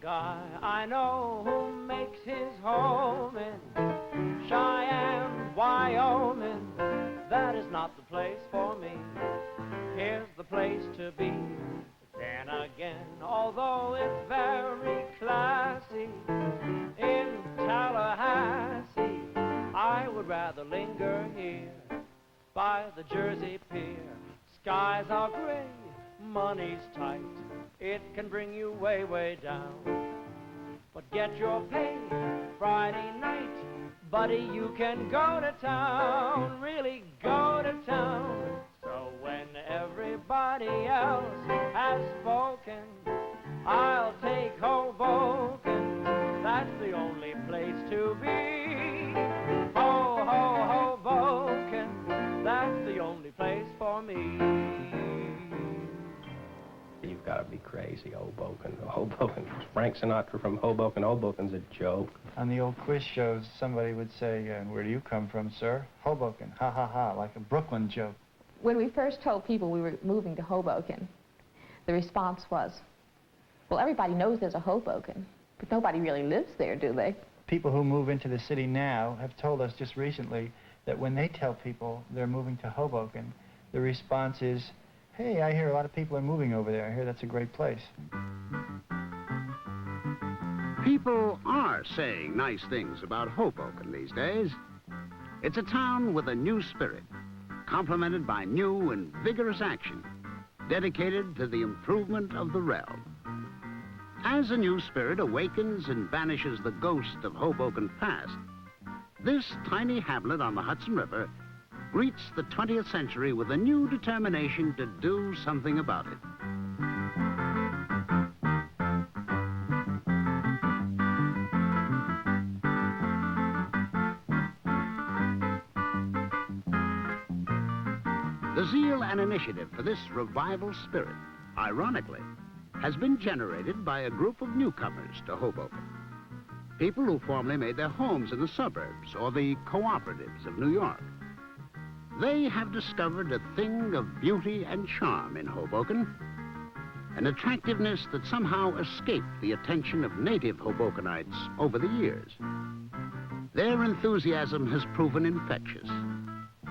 guy I know who makes his home in Cheyenne, Wyoming. That is not the place for me. Here's the place to be. Then again, although it's very classy in Tallahassee, I would rather linger here by the Jersey Pier. Skies are gray, money's tight, it can bring you way, way down. But get your pay Friday night, buddy, you can go to town, really go to town. So when everybody else has spoken, I'll take Hoboken, that's the only place to be. Ho, ho, Hoboken, that's the only place for me. You've got to be crazy, Hoboken. Hoboken. Frank Sinatra from Hoboken. Hoboken's a joke. On the old quiz shows, somebody would say, where do you come from, sir? Hoboken. Ha, ha, ha, like a Brooklyn joke. When we first told people we were moving to Hoboken, the response was, well, everybody knows there's a Hoboken, but nobody really lives there, do they? People who move into the city now have told us just recently that when they tell people they're moving to Hoboken, the response is, hey, I hear a lot of people are moving over there. I hear that's a great place. People are saying nice things about Hoboken these days. It's a town with a new spirit, complemented by new and vigorous action, dedicated to the improvement of the realm. As a new spirit awakens and banishes the ghost of Hoboken past, this tiny hamlet on the Hudson River greets the 20th century with a new determination to do something about it. The zeal and initiative for this revival spirit, ironically, has been generated by a group of newcomers to Hoboken. People who formerly made their homes in the suburbs or the cooperatives of New York. They have discovered a thing of beauty and charm in Hoboken, an attractiveness that somehow escaped the attention of native Hobokenites over the years. Their enthusiasm has proven infectious.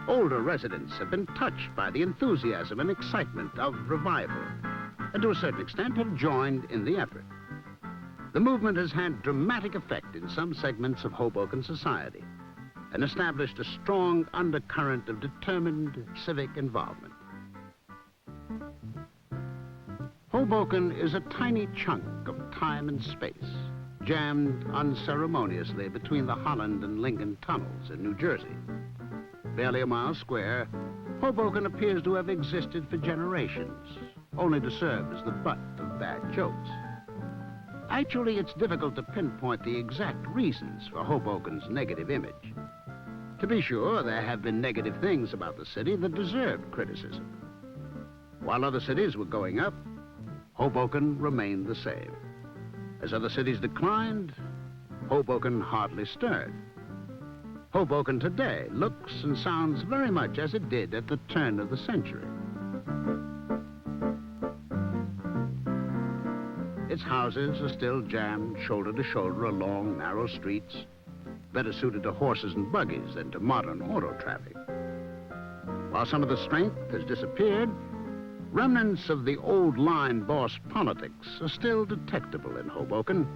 Older residents have been touched by the enthusiasm and excitement of revival, and to a certain extent have joined in the effort. The movement has had dramatic effect in some segments of Hoboken society and established a strong undercurrent of determined civic involvement. Hoboken is a tiny chunk of time and space, jammed unceremoniously between the Holland and Lincoln tunnels in New Jersey. Barely a mile square, Hoboken appears to have existed for generations, only to serve as the butt of bad jokes. Actually, it's difficult to pinpoint the exact reasons for Hoboken's negative image. To be sure, there have been negative things about the city that deserved criticism. While other cities were going up, Hoboken remained the same. As other cities declined, Hoboken hardly stirred. Hoboken today looks and sounds very much as it did at the turn of the century. Its houses are still jammed shoulder to shoulder along narrow streets, better suited to horses and buggies than to modern auto traffic. While some of the strength has disappeared, remnants of the old line boss politics are still detectable in Hoboken.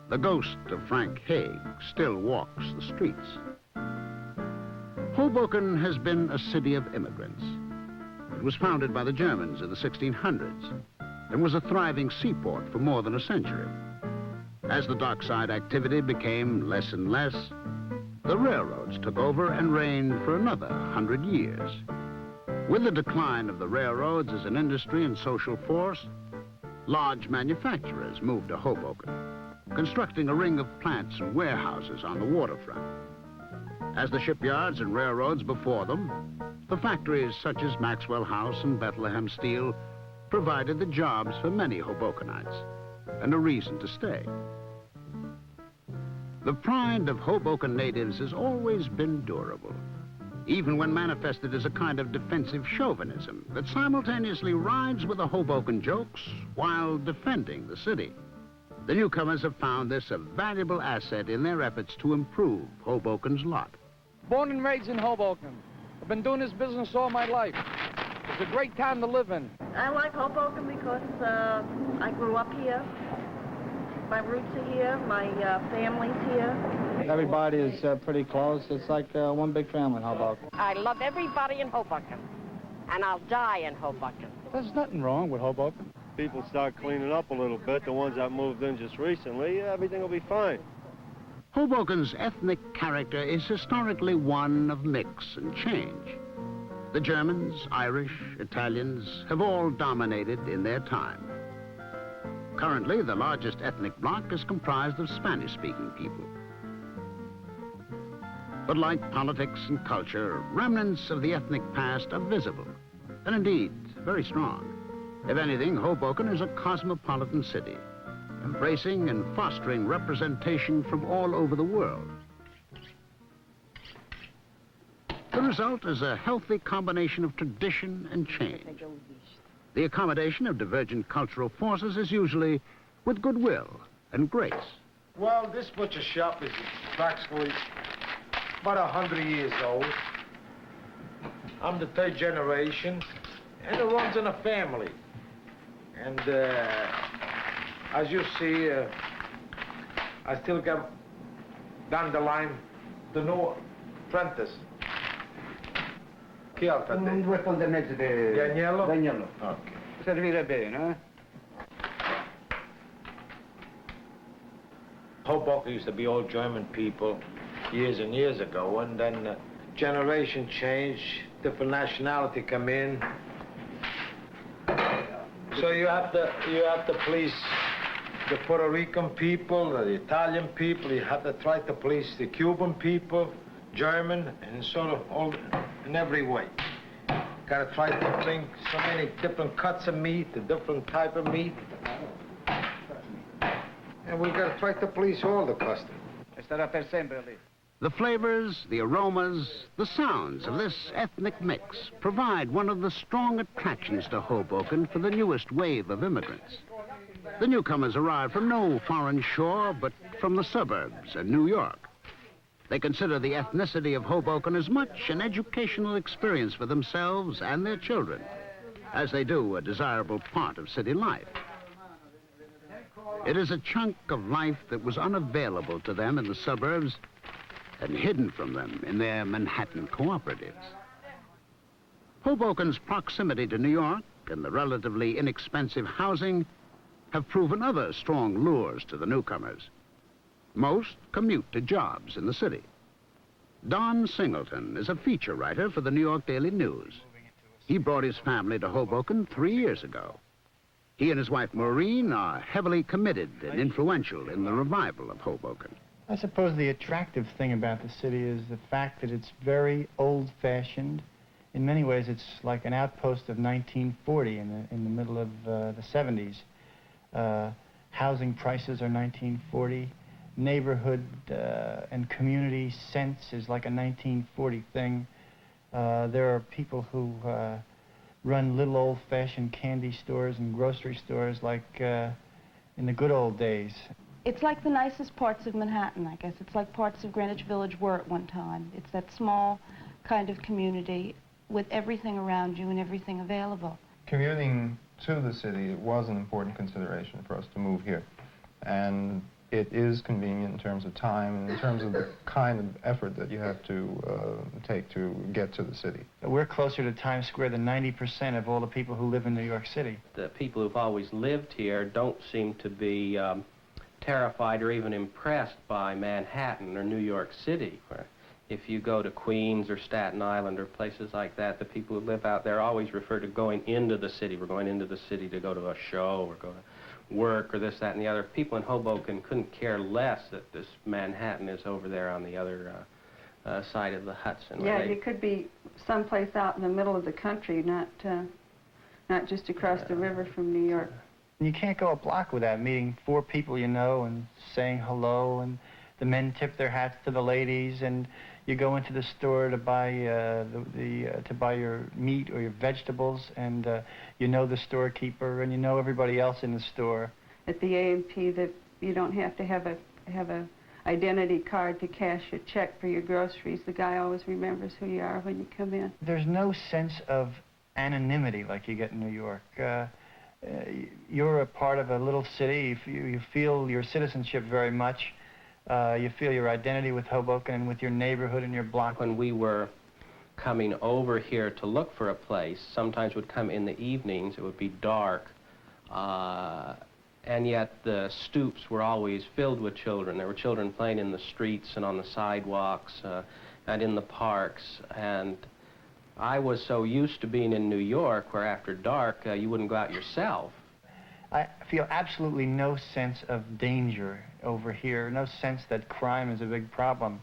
The ghost of Frank Hague still walks the streets. Hoboken has been a city of immigrants. It was founded by the Germans in the 1600s and was a thriving seaport for more than a century. As the dockside activity became less and less, the railroads took over and reigned for another 100 years. With the decline of the railroads as an industry and social force, large manufacturers moved to Hoboken, constructing a ring of plants and warehouses on the waterfront. As the shipyards and railroads before them, the factories such as Maxwell House and Bethlehem Steel provided the jobs for many Hobokenites and a reason to stay. The pride of Hoboken natives has always been durable, even when manifested as a kind of defensive chauvinism that simultaneously rides with the Hoboken jokes while defending the city. The newcomers have found this a valuable asset in their efforts to improve Hoboken's lot. Born and raised in Hoboken. I've been doing this business all my life. It's a great town to live in. I like Hoboken because I grew up here. My roots are here, my family's here. Everybody is pretty close. It's like one big family in Hoboken. I love everybody in Hoboken, and I'll die in Hoboken. There's nothing wrong with Hoboken. People start cleaning up a little bit, the ones that moved in just recently, everything will be fine. Hoboken's ethnic character is historically one of mix and change. The Germans, Irish, Italians have all dominated in their time. Currently, the largest ethnic bloc is comprised of Spanish-speaking people. But like politics and culture, remnants of the ethnic past are visible, and indeed, very strong. If anything, Hoboken is a cosmopolitan city, embracing and fostering representation from all over the world. The result is a healthy combination of tradition and change. The accommodation of divergent cultural forces is usually with goodwill and grace. Well, this butcher shop is practically about 100 years old. I'm the third generation, and it runs in a family. And as you see, I still got down the line the new apprentice. Chi altro te? Non risponde mezzo di... Agnello? Agnello. Ok. Servire bene, eh? Hoboken used to be all German people years and years ago, and then generation change, different nationality come in. So you have to please the Puerto Rican people, the Italian people. You have to try to please the Cuban people, German, and sort of all in every way. Got to try to bring so many different cuts of meat, a different type of meat, and we got to try to please all the customers. The flavors, the aromas, the sounds of this ethnic mix provide one of the strong attractions to Hoboken for the newest wave of immigrants. The newcomers arrive from no foreign shore, but from the suburbs and New York. They consider the ethnicity of Hoboken as much an educational experience for themselves and their children as they do a desirable part of city life. It is a chunk of life that was unavailable to them in the suburbs and hidden from them in their Manhattan cooperatives. Hoboken's proximity to New York and the relatively inexpensive housing have proven other strong lures to the newcomers. Most commute to jobs in the city. Don Singleton is a feature writer for the New York Daily News. He brought his family to Hoboken 3 years ago. He and his wife Maureen are heavily committed and influential in the revival of Hoboken. I suppose the attractive thing about the city is the fact that it's very old-fashioned. In many ways, it's like an outpost of 1940 in the middle of the 70s. Housing prices are 1940. Neighborhood and community sense is like a 1940 thing. There are people who run little old-fashioned candy stores and grocery stores like in the good old days. It's like the nicest parts of Manhattan, I guess. It's like parts of Greenwich Village were at one time. It's that small kind of community with everything around you and everything available. Commuting to the city was an important consideration for us to move here. And it is convenient in terms of time and in terms of the kind of effort that you have to take to get to the city. We're closer to Times Square than 90% of all the people who live in New York City. The people who've always lived here don't seem to be terrified or even impressed by Manhattan or New York City. Where if you go to Queens or Staten Island or places like that, the people who live out there always refer to going into the city. We're going into the city to go to a show or go to work or this, that, and the other. People in Hoboken couldn't care less that this Manhattan is over there on the other side of the Hudson. Yeah, you could be someplace out in the middle of the country, not just across the river from New York. You can't go a block without meeting 4 people you know and saying hello, and the men tip their hats to the ladies, and you go into the store to buy to buy your meat or your vegetables, and you know the storekeeper and you know everybody else in the store. At the A&P, the You don't have to have a identity card to cash a check for your groceries. The guy always remembers who you are when you come in. There's no sense of anonymity like you get in New York. You're a part of a little city. You feel your citizenship very much. You feel your identity with Hoboken and with your neighborhood and your block. When we were coming over here to look for a place, sometimes would come in the evenings, it would be dark, and yet the stoops were always filled with children. There were children playing in the streets and on the sidewalks and in the parks, and I was so used to being in New York where after dark you wouldn't go out yourself. I feel absolutely no sense of danger over here, no sense that crime is a big problem.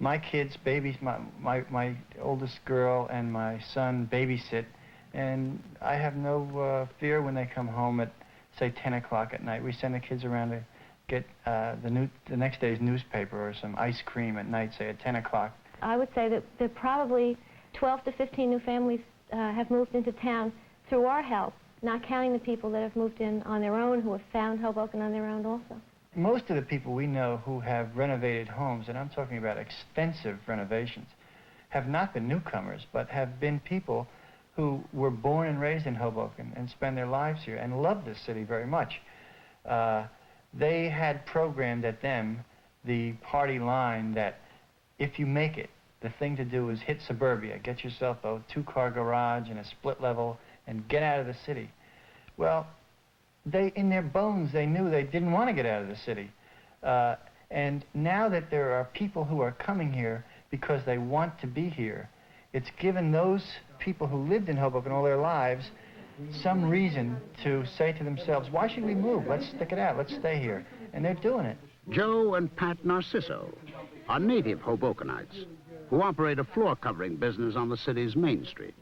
My kids, babies, my oldest girl and my son babysit, and I have no fear when they come home at, say, 10 o'clock at night. We send the kids around to get the next day's newspaper or some ice cream at night, say, at 10 o'clock. I would say that there probably 12 to 15 new families have moved into town through our help, not counting the people that have moved in on their own, who have found Hoboken on their own also. Most of the people we know who have renovated homes, and I'm talking about extensive renovations, have not been newcomers, but have been people who were born and raised in Hoboken and spend their lives here and love this city very much. They had programmed at them the party line that if you make it, the thing to do is hit suburbia, get yourself a two-car garage and a split level, and get out of the city. Well, in their bones, they knew they didn't want to get out of the city. And now that there are people who are coming here because they want to be here, it's given those people who lived in Hoboken all their lives some reason to say to themselves, why should we move? Let's stick it out. Let's stay here. And they're doing it. Joe and Pat Narciso are native Hobokenites who operate a floor covering business on the city's Main Street.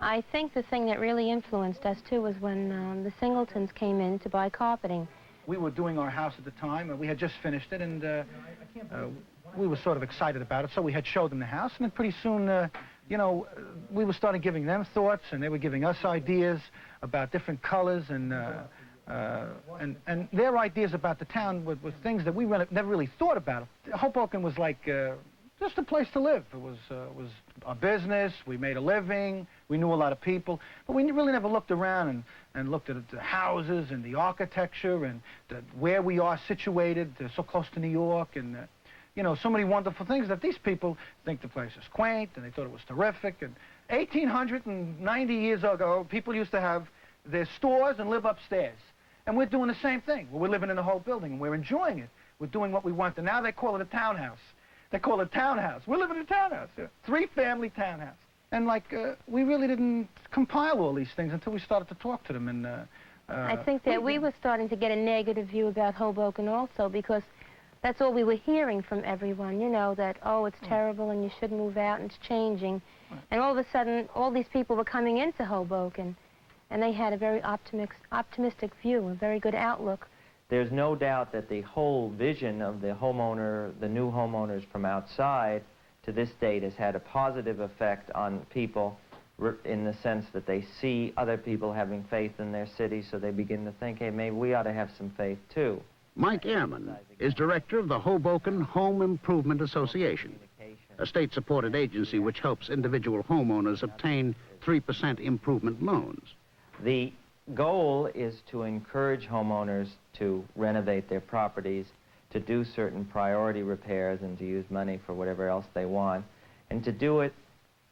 I think the thing that really influenced us, too, was when the Singletons came in to buy carpeting. We were doing our house at the time, and we had just finished it, and we were sort of excited about it, so we had showed them the house, and then pretty soon, you know, we were starting giving them thoughts, and they were giving us ideas about different colors, and their ideas about the town were things that we never really thought about. Hoboken was like just a place to live. It was a business. We made a living. We knew a lot of people, but we really never looked around and looked at the houses and the architecture and where we are situated, so close to New York, and you know, so many wonderful things that these people think the place is quaint, and they thought it was terrific. And 1890 years ago, people used to have their stores and live upstairs, and we're doing the same thing. We're living in the whole building, and we're enjoying it. We're doing what we want, and now they call it a townhouse. They call it a townhouse. We're living in a townhouse, yeah. 3-family townhouse. And like, we really didn't compile all these things until we started to talk to them. And I think that we were starting to get a negative view about Hoboken also, because that's all we were hearing from everyone, you know, that, oh, it's terrible and you should move out and it's changing. And all of a sudden, all these people were coming into Hoboken, and they had a very optimistic view, a very good outlook. There's no doubt that the whole vision of the homeowner, the new homeowners from outside, to this date has had a positive effect on people in the sense that they see other people having faith in their city, so they begin to think, hey, maybe we ought to have some faith too. Mike Ehrman is director of the Hoboken Home Improvement Association, a state-supported agency which helps individual homeowners obtain 3% improvement loans. The goal is to encourage homeowners to renovate their properties, to do certain priority repairs and to use money for whatever else they want, and to do it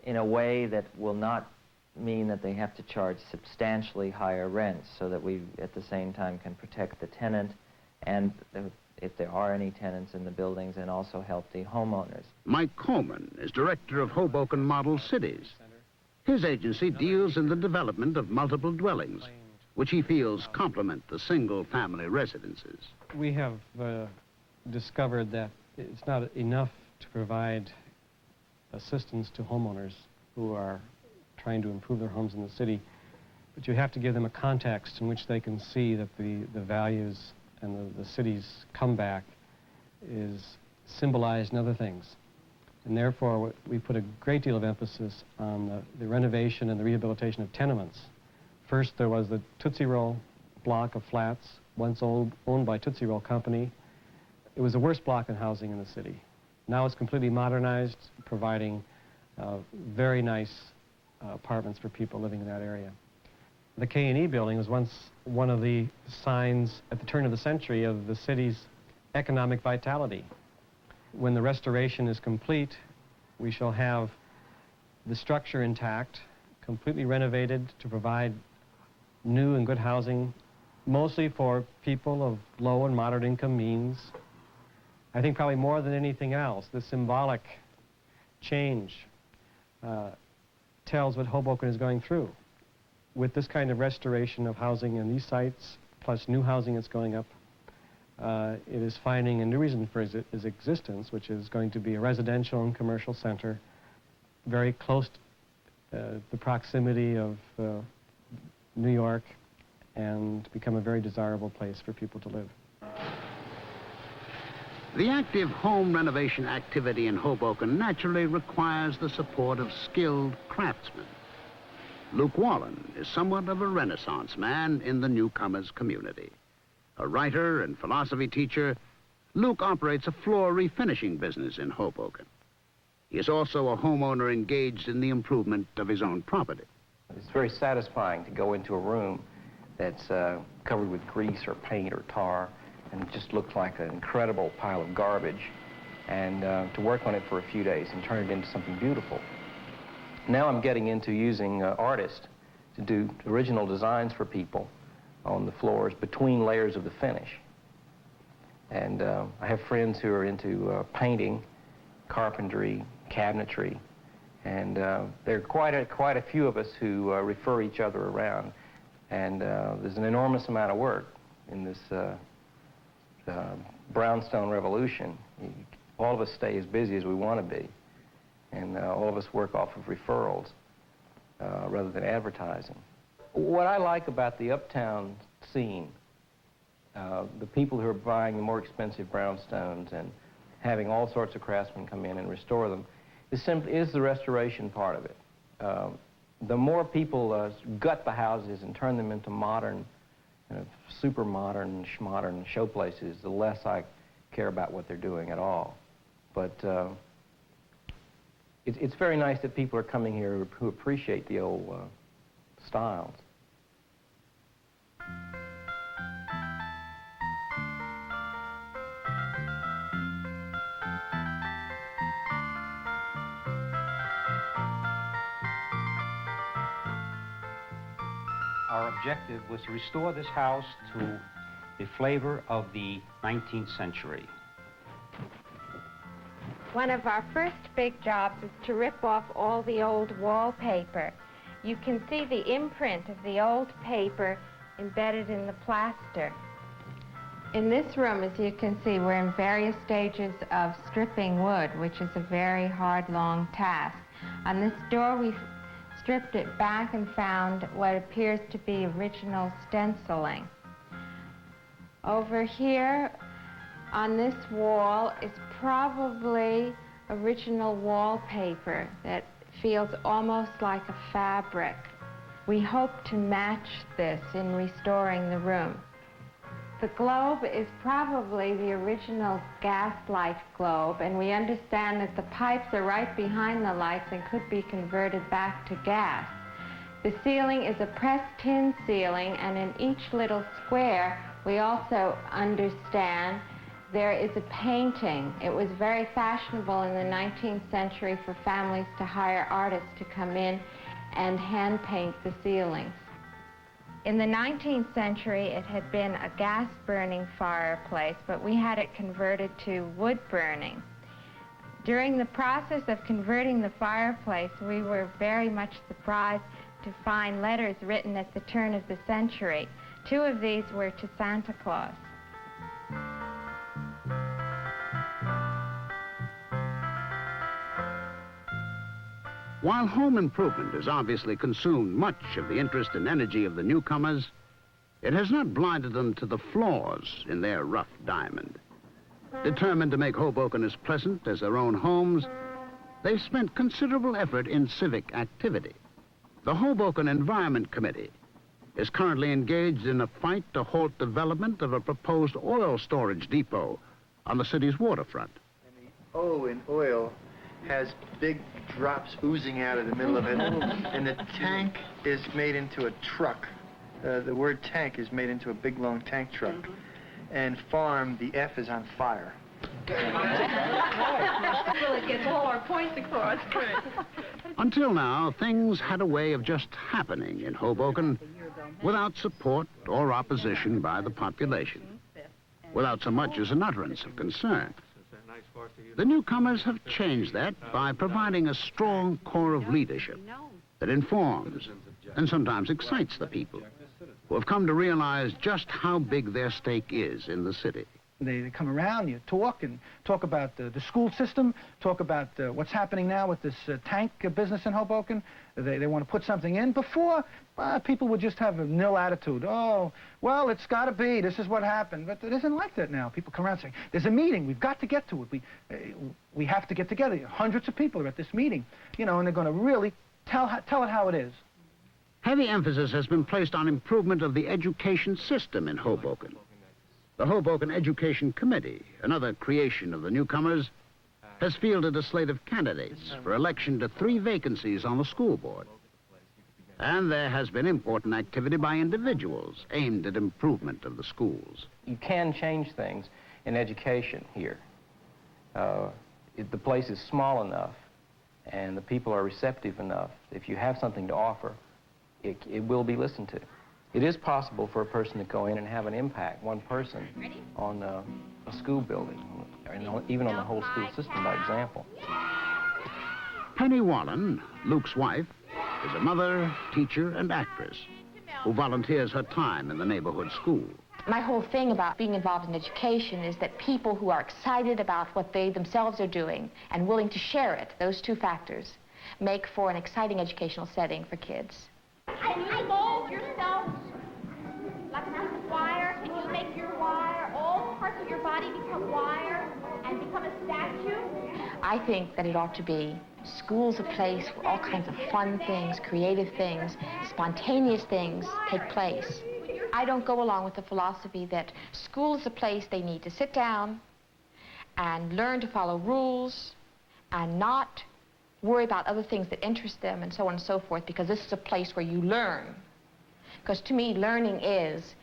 in a way that will not mean that they have to charge substantially higher rents, so that we at the same time can protect the tenant and if there are any tenants in the buildings, and also help the homeowners. Mike Coleman is director of Hoboken Model Cities. His agency deals in the development of multiple dwellings, which he feels complement the single-family residences. We have discovered that it's not enough to provide assistance to homeowners who are trying to improve their homes in the city, but you have to give them a context in which they can see that the values and the city's comeback is symbolized in other things. And therefore, we put a great deal of emphasis on the renovation and the rehabilitation of tenements. First, there was the Tootsie Roll block of flats once owned by Tootsie Roll Company. It was the worst block in housing in the city. Now it's completely modernized, providing very nice apartments for people living in that area. The K&E building was once one of the signs at the turn of the century of the city's economic vitality. When the restoration is complete, we shall have the structure intact, completely renovated to provide new and good housing, mostly for people of low and moderate income means. I think probably more than anything else, the symbolic change tells what Hoboken is going through. With this kind of restoration of housing in these sites, plus new housing that's going up, it is finding a new reason for its existence, which is going to be a residential and commercial center, very close to the proximity of New York, and become a very desirable place for people to live. The active home renovation activity in Hoboken naturally requires the support of skilled craftsmen. Luke Wallen is somewhat of a Renaissance man in the newcomers community. A writer and philosophy teacher, Luke operates a floor refinishing business in Hoboken. He is also a homeowner engaged in the improvement of his own property. It's very satisfying to go into a room that's covered with grease or paint or tar, and it just looks like an incredible pile of garbage, and to work on it for a few days and turn it into something beautiful. Now I'm getting into using artists to do original designs for people on the floors between layers of the finish. And I have friends who are into painting, carpentry, cabinetry, and there are quite a few of us who refer each other around. And there's an enormous amount of work in this Brownstone Revolution. All of us stay as busy as we want to be, and all of us work off of referrals rather than advertising. What I like about the uptown scene, the people who are buying the more expensive brownstones and having all sorts of craftsmen come in and restore them, is the restoration part of it. The more people gut the houses and turn them into modern, super modern, schmodern showplaces, the less I care about what they're doing at all. But it's very nice that people are coming here who appreciate the old styles. Our objective was to restore this house to the flavor of the 19th century. One of our first big jobs is to rip off all the old wallpaper. You can see the imprint of the old paper embedded in the plaster. In this room, as you can see, we're in various stages of stripping wood, which is a very hard, long task. On this door, we stripped it back and found what appears to be original stenciling. Over here on this wall is probably original wallpaper that feels almost like a fabric. We hope to match this in restoring the room. The globe is probably the original gaslight globe, and we understand that the pipes are right behind the lights and could be converted back to gas. The ceiling is a pressed tin ceiling, and in each little square we also understand there is a painting. It was very fashionable in the 19th century for families to hire artists to come in and hand paint the ceilings. In the 19th century, it had been a gas-burning fireplace, but we had it converted to wood burning. During the process of converting the fireplace, we were very much surprised to find letters written at the turn of the century. 2 of these were to Santa Claus. While home improvement has obviously consumed much of the interest and energy of the newcomers, it has not blinded them to the flaws in their rough diamond. Determined to make Hoboken as pleasant as their own homes, they've spent considerable effort in civic activity. The Hoboken Environment Committee is currently engaged in a fight to halt development of a proposed oil storage depot on the city's waterfront. O in oil has big drops oozing out of the middle of it, and the tank is made into a truck. The word tank is made into a big, long tank truck. And farm, the F is on fire. Well, it gets all our points across. Until now, things had a way of just happening in Hoboken without support or opposition by the population, without so much as an utterance of concern. The newcomers have changed that by providing a strong core of leadership that informs and sometimes excites the people who have come to realize just how big their stake is in the city. They come around, you talk about the school system, talk about what's happening now with this tank business in Hoboken. They want to put something in. Before, people would just have a nil attitude. Oh, well, it's got to be. This is what happened. But it isn't like that now. People come around saying, there's a meeting. We've got to get to it. We have to get together. Hundreds of people are at this meeting, you know, and they're going to really tell it how it is. Heavy emphasis has been placed on improvement of the education system in Hoboken. The Hoboken Education Committee, another creation of the newcomers, has fielded a slate of candidates for election to 3 vacancies on the school board. And there has been important activity by individuals aimed at improvement of the schools. You can change things in education here. The place is small enough and the people are receptive enough. If you have something to offer, it will be listened to. It is possible for a person to go in and have an impact, one person, on a school building, or even on the whole school system, by example. Penny Wallen, Luke's wife, is a mother, teacher, and actress who volunteers her time in the neighborhood school. My whole thing about being involved in education is that people who are excited about what they themselves are doing and willing to share it, those 2 factors, make for an exciting educational setting for kids. Can you mold yourself like a wire? Can you make your wire, all parts of your body become wire and become a statue? I think that it ought to be school's a place where all kinds of fun things, creative things, spontaneous things take place. I don't go along with the philosophy that school is a place they need to sit down and learn to follow rules and not worry about other things that interest them and so on and so forth, because this is a place where you learn. Because to me, learning is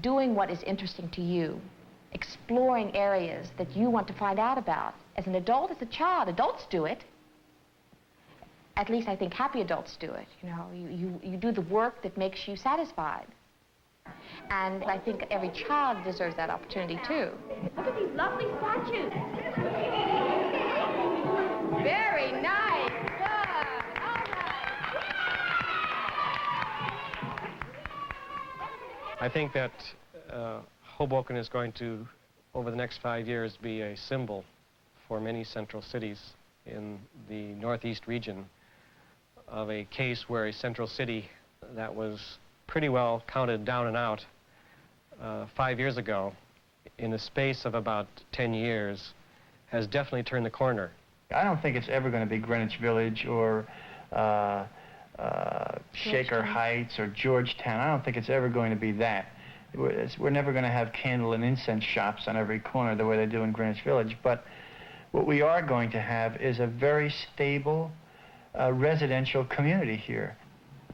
doing what is interesting to you, exploring areas that you want to find out about. As an adult, as a child, adults do it. At least I think happy adults do it. You know, you do the work that makes you satisfied. And I think every child deserves that opportunity too. Look at these lovely statues. Very nice. Good. All right. I think that Hoboken is going to, over the next 5 years, be a symbol for many central cities in the northeast region of a case where a central city that was pretty well counted down and out 5 years ago, in the space of about 10 years, has definitely turned the corner. I don't think it's ever going to be Greenwich Village or Shaker Heights or Georgetown. I don't think it's ever going to be that. We're never going to have candle and incense shops on every corner the way they do in Greenwich Village. But what we are going to have is a very stable residential community here.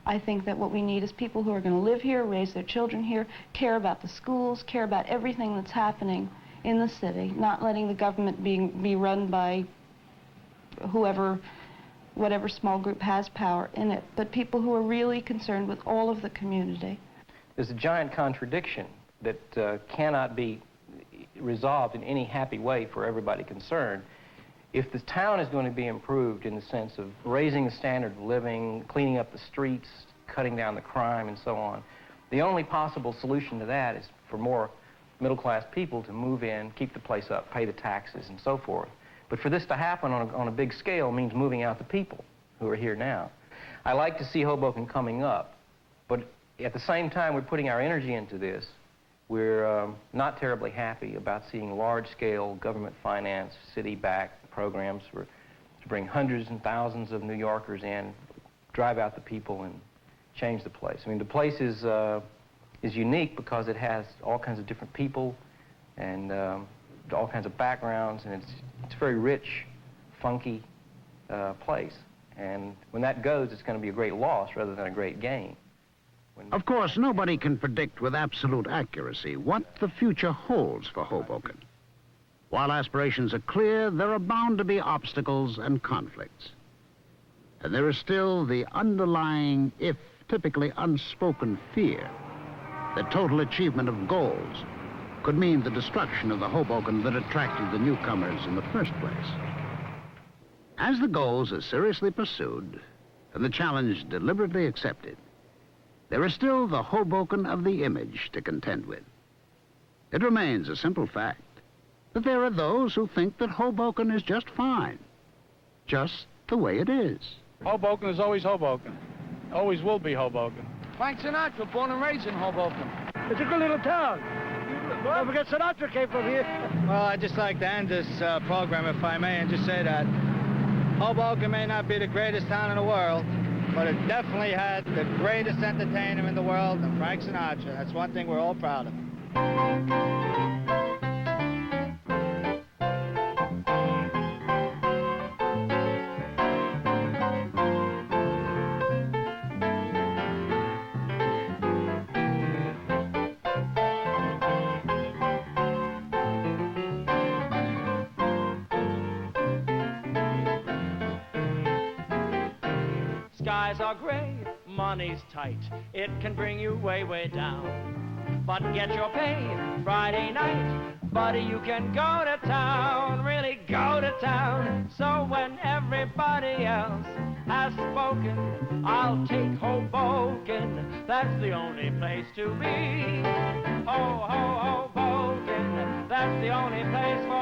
I think that what we need is people who are going to live here, raise their children here, care about the schools, care about everything that's happening in the city, not letting the government be run by whatever small group has power in it, but people who are really concerned with all of the community. There's a giant contradiction that cannot be resolved in any happy way for everybody concerned. If the town is going to be improved in the sense of raising the standard of living, cleaning up the streets, cutting down the crime, and so on, the only possible solution to that is for more middle-class people to move in, keep the place up, pay the taxes, and so forth. But for this to happen on a big scale means moving out the people who are here now. I like to see Hoboken coming up, but at the same time we're putting our energy into this, we're not terribly happy about seeing large-scale government-financed, city-backed programs to bring hundreds and thousands of New Yorkers in, drive out the people, and change the place. I mean, the place is unique because it has all kinds of different people and all kinds of backgrounds, and it's a very rich, funky place. And when that goes, it's going to be a great loss rather than a great gain. Of course, nobody can predict with absolute accuracy what the future holds for Hoboken. While aspirations are clear, there are bound to be obstacles and conflicts. And there is still the underlying, if typically unspoken, fear that total achievement of goals could mean the destruction of the Hoboken that attracted the newcomers in the first place. As the goals are seriously pursued and the challenge deliberately accepted, there is still the Hoboken of the image to contend with. It remains a simple fact that there are those who think that Hoboken is just fine, just the way it is. Hoboken is always Hoboken. Always will be Hoboken. Frank Sinatra, born and raised in Hoboken. It's a good little town. Don't forget Sinatra came from here. Well, I'd just like to end this program, if I may, and just say that Hoboken may not be the greatest town in the world, but it definitely had the greatest entertainer in the world, and Frank Sinatra. That's one thing we're all proud of. Skies are gray, money's tight, it can bring you way, way down. But get your pay Friday night, buddy, you can go to town, really go to town. So when everybody else has spoken, I'll take Hoboken, that's the only place to be. Ho, ho, Hoboken, that's the only place for